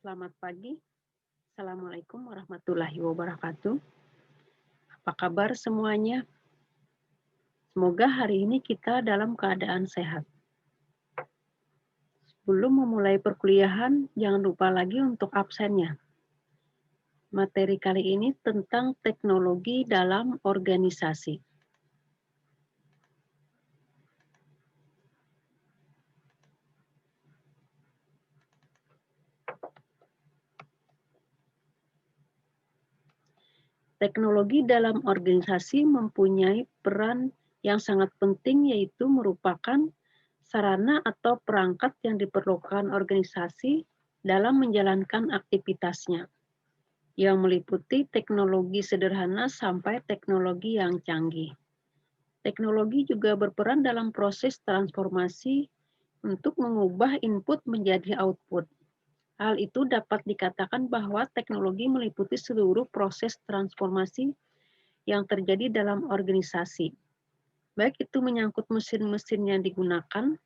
Selamat pagi. Assalamualaikum warahmatullahi wabarakatuh. Apa kabar semuanya? Semoga hari ini kita dalam keadaan sehat. Sebelum memulai perkuliahan, jangan lupa lagi untuk absennya. Materi kali ini tentang teknologi dalam organisasi. Teknologi dalam organisasi mempunyai peran yang sangat penting, yaitu merupakan sarana atau perangkat yang diperlukan organisasi dalam menjalankan aktivitasnya, yang meliputi teknologi sederhana sampai teknologi yang canggih. Teknologi juga berperan dalam proses transformasi untuk mengubah input menjadi output. Hal itu dapat dikatakan bahwa teknologi meliputi seluruh proses transformasi yang terjadi dalam organisasi, baik itu menyangkut mesin-mesin yang digunakan,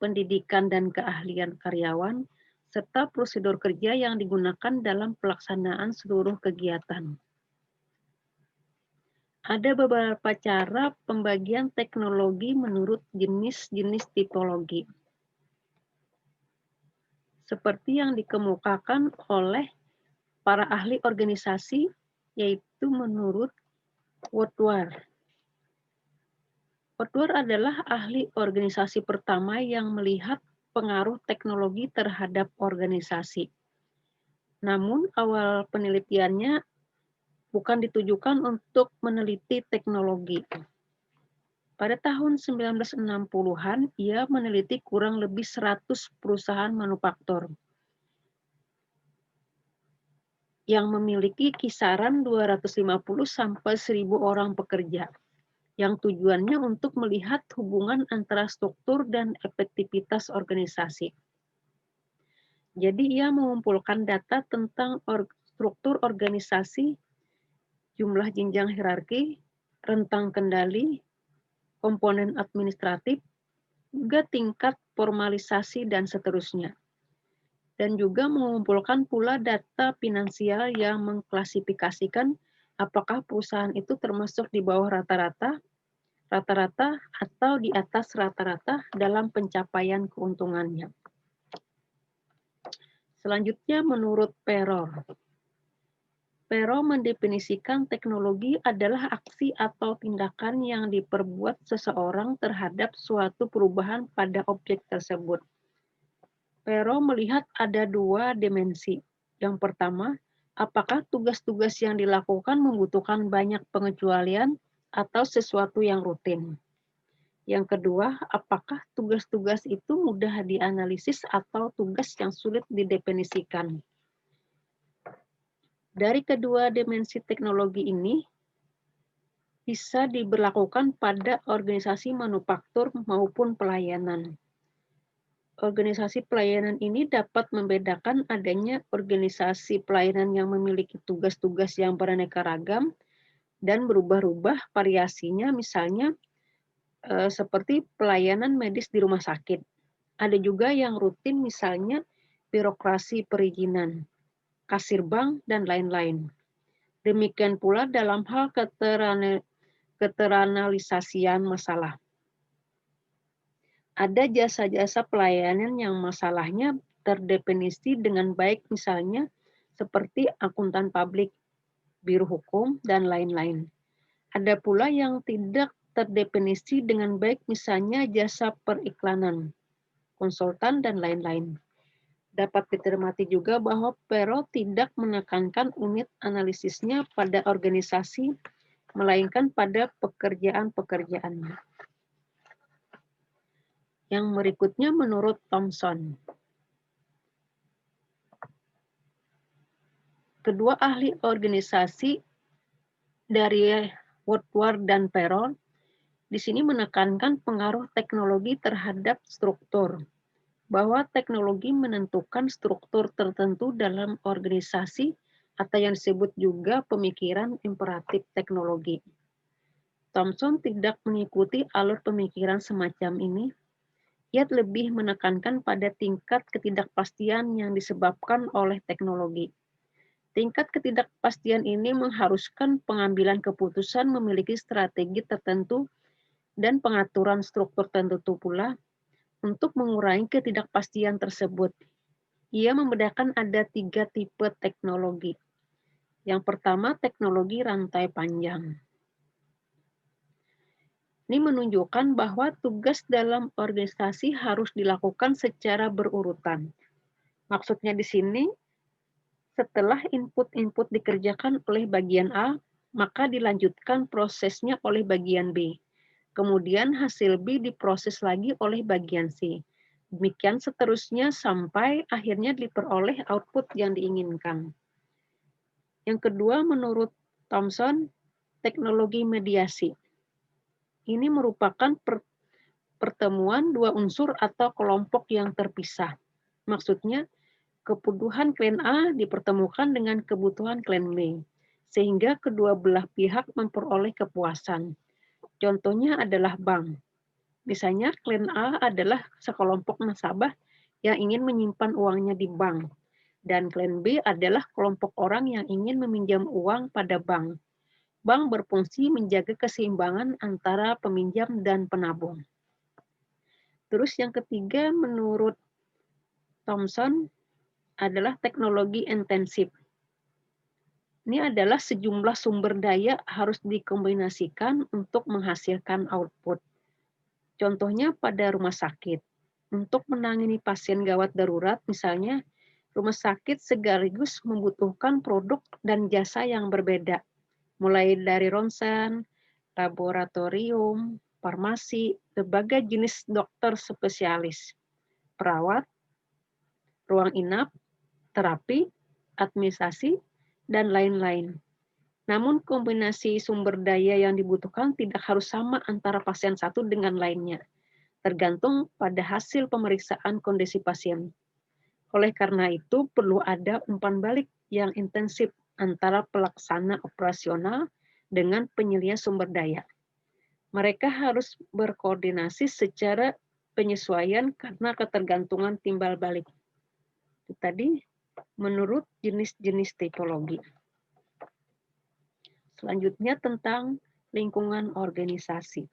pendidikan dan keahlian karyawan, serta prosedur kerja yang digunakan dalam pelaksanaan seluruh kegiatan. Ada beberapa cara pembagian teknologi menurut jenis-jenis tipologi, seperti yang dikemukakan oleh para ahli organisasi, yaitu menurut Woodward. Woodward adalah ahli organisasi pertama yang melihat pengaruh teknologi terhadap organisasi. Namun, awal penelitiannya bukan ditujukan untuk meneliti teknologi. Pada tahun 1960-an, ia meneliti kurang lebih 100 perusahaan manufaktur yang memiliki kisaran 250 sampai 1.000 orang pekerja, yang tujuannya untuk melihat hubungan antara struktur dan efektivitas organisasi. Jadi ia mengumpulkan data tentang struktur organisasi, jumlah jenjang hierarki, rentang kendali, komponen administratif, juga tingkat formalisasi dan seterusnya. Dan juga mengumpulkan pula data finansial yang mengklasifikasikan apakah perusahaan itu termasuk di bawah rata-rata, rata-rata, atau di atas rata-rata dalam pencapaian keuntungannya. Selanjutnya menurut Peror. Peror mendefinisikan teknologi adalah aksi atau tindakan yang diperbuat seseorang terhadap suatu perubahan pada objek tersebut. Peror melihat ada dua dimensi. Yang pertama, apakah tugas-tugas yang dilakukan membutuhkan banyak pengecualian atau sesuatu yang rutin. Yang kedua, apakah tugas-tugas itu mudah dianalisis atau tugas yang sulit didefinisikan. Dari kedua dimensi teknologi ini bisa diberlakukan pada organisasi manufaktur maupun pelayanan. Organisasi pelayanan ini dapat membedakan adanya organisasi pelayanan yang memiliki tugas-tugas yang beraneka ragam dan berubah-ubah variasinya, misalnya seperti pelayanan medis di rumah sakit. Ada juga yang rutin, misalnya birokrasi perizinan, kasir bank, dan lain-lain. Demikian pula dalam hal keteranalisasian masalah. Ada jasa-jasa pelayanan yang masalahnya terdefinisi dengan baik, misalnya seperti akuntan publik, biro hukum, dan lain-lain. Ada pula yang tidak terdefinisi dengan baik, misalnya jasa periklanan, konsultan, dan lain-lain. Dapat dicermati juga bahwa Perot tidak menekankan unit analisisnya pada organisasi, melainkan pada pekerjaan-pekerjaannya. Yang berikutnya menurut Thomson. Kedua ahli organisasi dari Woodward dan Perot di sini menekankan pengaruh teknologi terhadap struktur, bahwa teknologi menentukan struktur tertentu dalam organisasi atau yang disebut juga pemikiran imperatif teknologi. Thomson tidak mengikuti alur pemikiran semacam ini. ia lebih menekankan pada tingkat ketidakpastian yang disebabkan oleh teknologi. Tingkat ketidakpastian ini mengharuskan pengambilan keputusan memiliki strategi tertentu dan pengaturan struktur tertentu pula untuk mengurangi ketidakpastian tersebut. Ia membedakan ada 3 tipe teknologi. Yang pertama, teknologi rantai panjang. Ini menunjukkan bahwa tugas dalam organisasi harus dilakukan secara berurutan. Maksudnya di sini, setelah input-input dikerjakan oleh bagian A, maka dilanjutkan prosesnya oleh bagian B. Kemudian hasil B diproses lagi oleh bagian C. Demikian seterusnya sampai akhirnya diperoleh output yang diinginkan. Yang kedua, menurut Thomson, teknologi mediasi. Ini merupakan pertemuan dua unsur atau kelompok yang terpisah. Maksudnya, kebutuhan klien A dipertemukan dengan kebutuhan klien B, sehingga kedua belah pihak memperoleh kepuasan. Contohnya adalah bank. Misalnya, klien A adalah sekelompok nasabah yang ingin menyimpan uangnya di bank, dan klien B adalah kelompok orang yang ingin meminjam uang pada bank. Bank berfungsi menjaga keseimbangan antara peminjam dan penabung. Terus yang ketiga, menurut Thomson, adalah teknologi intensif. Ini adalah sejumlah sumber daya harus dikombinasikan untuk menghasilkan output. Contohnya pada rumah sakit. Untuk menangani pasien gawat darurat, misalnya, rumah sakit sekaligus membutuhkan produk dan jasa yang berbeda, mulai dari ronsen, laboratorium, farmasi, berbagai jenis dokter spesialis, perawat, ruang inap, terapi, administrasi, dan lain-lain. Namun kombinasi sumber daya yang dibutuhkan tidak harus sama antara pasien satu dengan lainnya, tergantung pada hasil pemeriksaan kondisi pasien. Oleh karena itu, perlu ada umpan balik yang intensif antara pelaksana operasional dengan penyelia sumber daya. Mereka harus berkoordinasi secara penyesuaian karena ketergantungan timbal balik. Itu tadi menurut jenis-jenis tipologi. Selanjutnya tentang lingkungan organisasi.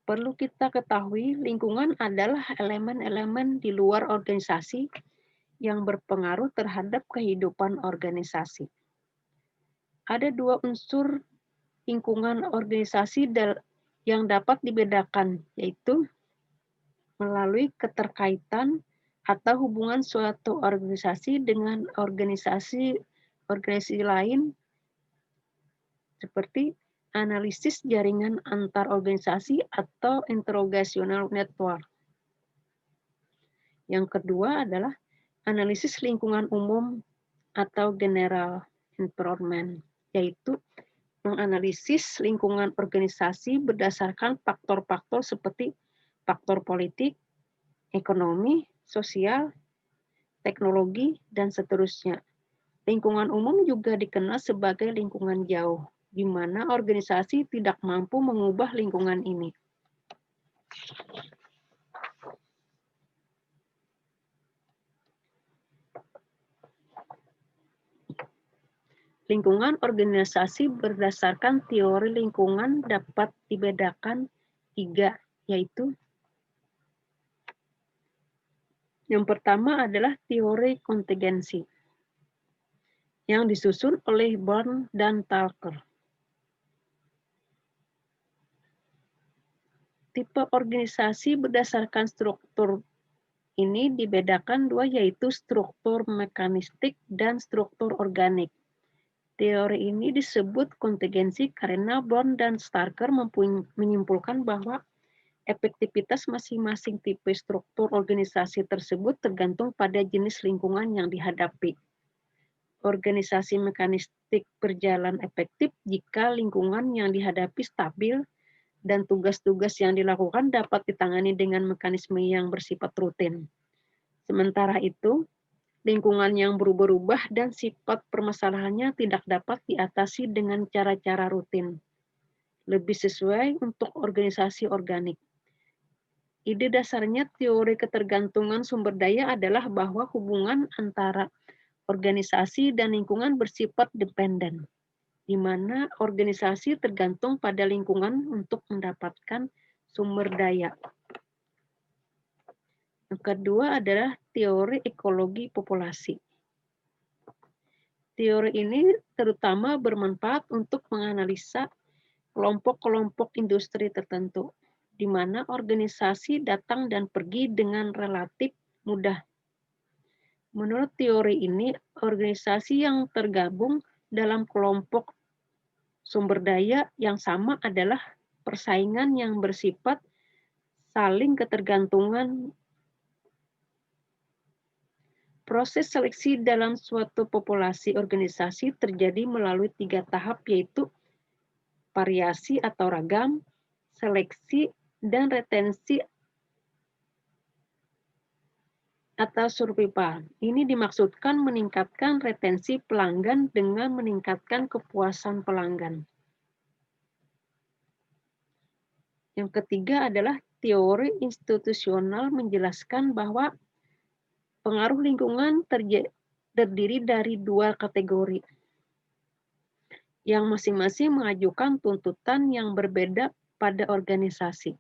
Perlu kita ketahui, lingkungan adalah elemen-elemen di luar organisasi yang berpengaruh terhadap kehidupan organisasi. Ada dua unsur lingkungan organisasi yang dapat dibedakan, yaitu melalui keterkaitan atau hubungan suatu organisasi dengan organisasi lain, seperti analisis jaringan antar organisasi atau interrogational network. Yang kedua adalah analisis lingkungan umum atau general environment, yaitu menganalisis lingkungan organisasi berdasarkan faktor-faktor seperti faktor politik, ekonomi, sosial, teknologi, dan seterusnya. Lingkungan umum juga dikenal sebagai lingkungan jauh, di mana organisasi tidak mampu mengubah lingkungan ini. Lingkungan organisasi berdasarkan teori lingkungan dapat dibedakan 3, yaitu yang pertama adalah teori kontingensi yang disusun oleh Born dan Talker. Tipe organisasi berdasarkan struktur ini dibedakan 2, yaitu struktur mekanistik dan struktur organik. Teori ini disebut kontingensi karena Born dan Starker menyimpulkan bahwa efektivitas masing-masing tipe struktur organisasi tersebut tergantung pada jenis lingkungan yang dihadapi. Organisasi mekanistik berjalan efektif jika lingkungan yang dihadapi stabil dan tugas-tugas yang dilakukan dapat ditangani dengan mekanisme yang bersifat rutin. Sementara itu, lingkungan yang berubah-ubah dan sifat permasalahannya tidak dapat diatasi dengan cara-cara rutin. Lebih sesuai untuk organisasi organik. Ide dasarnya teori ketergantungan sumber daya adalah bahwa hubungan antara organisasi dan lingkungan bersifat dependen, di mana organisasi tergantung pada lingkungan untuk mendapatkan sumber daya. Yang kedua adalah teori ekologi populasi. Teori ini terutama bermanfaat untuk menganalisa kelompok-kelompok industri tertentu, di mana organisasi datang dan pergi dengan relatif mudah. Menurut teori ini, organisasi yang tergabung dalam kelompok sumber daya yang sama adalah persaingan yang bersifat saling ketergantungan. Proses seleksi dalam suatu populasi organisasi terjadi melalui 3 tahap, yaitu variasi atau ragam, seleksi, dan retensi atau survival. Ini dimaksudkan meningkatkan retensi pelanggan dengan meningkatkan kepuasan pelanggan. Yang ketiga adalah teori institusional menjelaskan bahwa pengaruh lingkungan terdiri dari 2 kategori, yang masing-masing mengajukan tuntutan yang berbeda pada organisasi.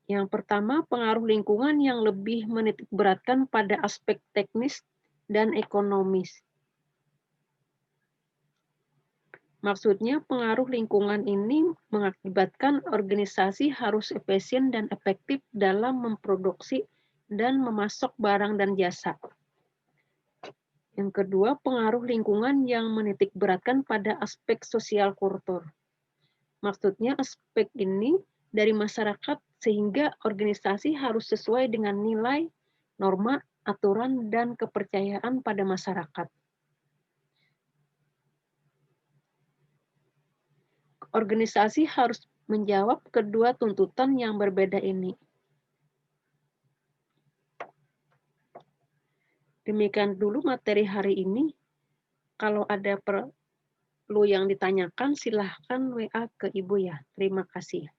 Yang pertama, pengaruh lingkungan yang lebih menitikberatkan pada aspek teknis dan ekonomis. Maksudnya, pengaruh lingkungan ini mengakibatkan organisasi harus efisien dan efektif dalam memproduksi dan memasok barang dan jasa. Yang kedua, pengaruh lingkungan yang menitikberatkan pada aspek sosial kultur. Maksudnya, aspek ini dari masyarakat sehingga organisasi harus sesuai dengan nilai, norma, aturan, dan kepercayaan pada masyarakat. Organisasi harus menjawab kedua tuntutan yang berbeda ini. Demikian dulu materi hari ini. Kalau ada perlu yang ditanyakan, silahkan WA ke Ibu ya. Terima kasih.